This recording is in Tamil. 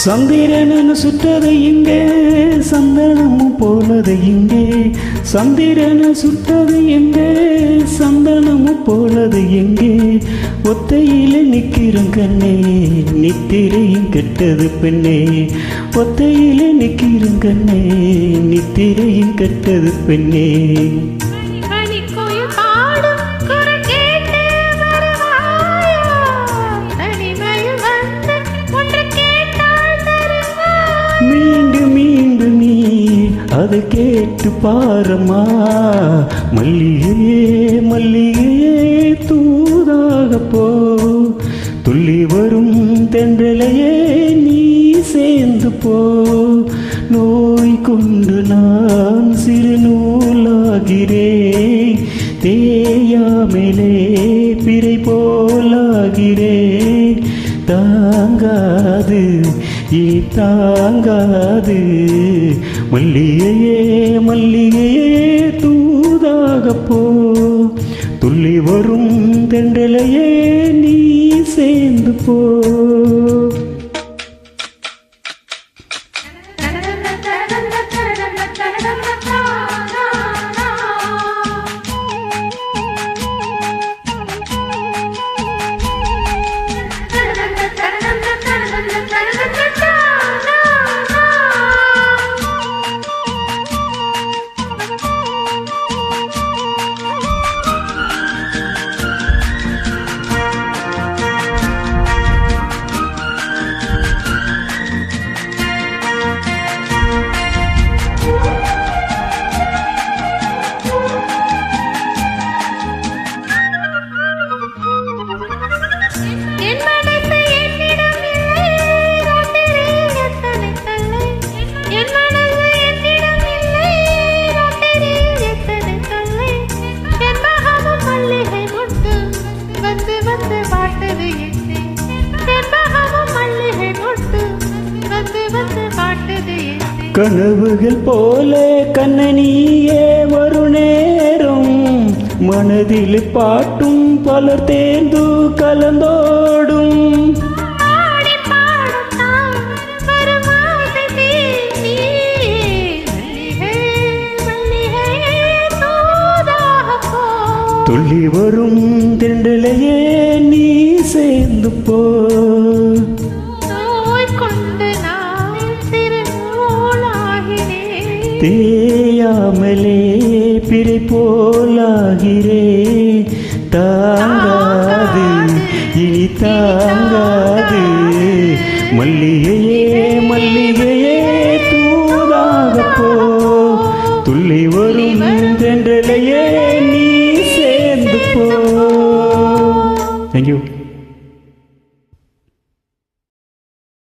சந்திரனு சுட்டது இங்கே சந்தனமும் போனது இங்கே சந்திரனு சுட்டது எங்கே சந்தனமும் போனது எங்கே ஒத்தையில நிக்கிறோம் கண்ணே நித்திரையும் கெட்டது பெண்ணே ஒத்தையில நிக்கிறோம் கண்ணே நித்திரையும் கெட்டது பெண்ணே மீண்டும் மீண்டும் நீ அதை கேட்டு பாரம்மா மல்லிகையே மல்லிகையே தூதாக போ துள்ளி வரும் தென்றலையே நீ சேர்ந்து போ நோய் கொண்டு நான் சிறு நூலாகிறேன் தேயாமலே பிறை போலாகிறேன் தாங்காது இனி தாங்காது மல்லிகையே மல்லிகையே தூதாக போ துள்ளி வரும் தென்றலையே நீ சேர்ந்து போ கனவுகள் போல கண்ணனியே ஒரு நேரம் மனதில் பாட்டும் பலர் தேர்ந்து கலந்தோடும் துள்ளி வரும் தென்றலையே நீ சேர்ந்து போ தேயாமலே பிறை போலாகிறே தாங்காது இனி தாங்காது மல்லிகையே மல்லிகையே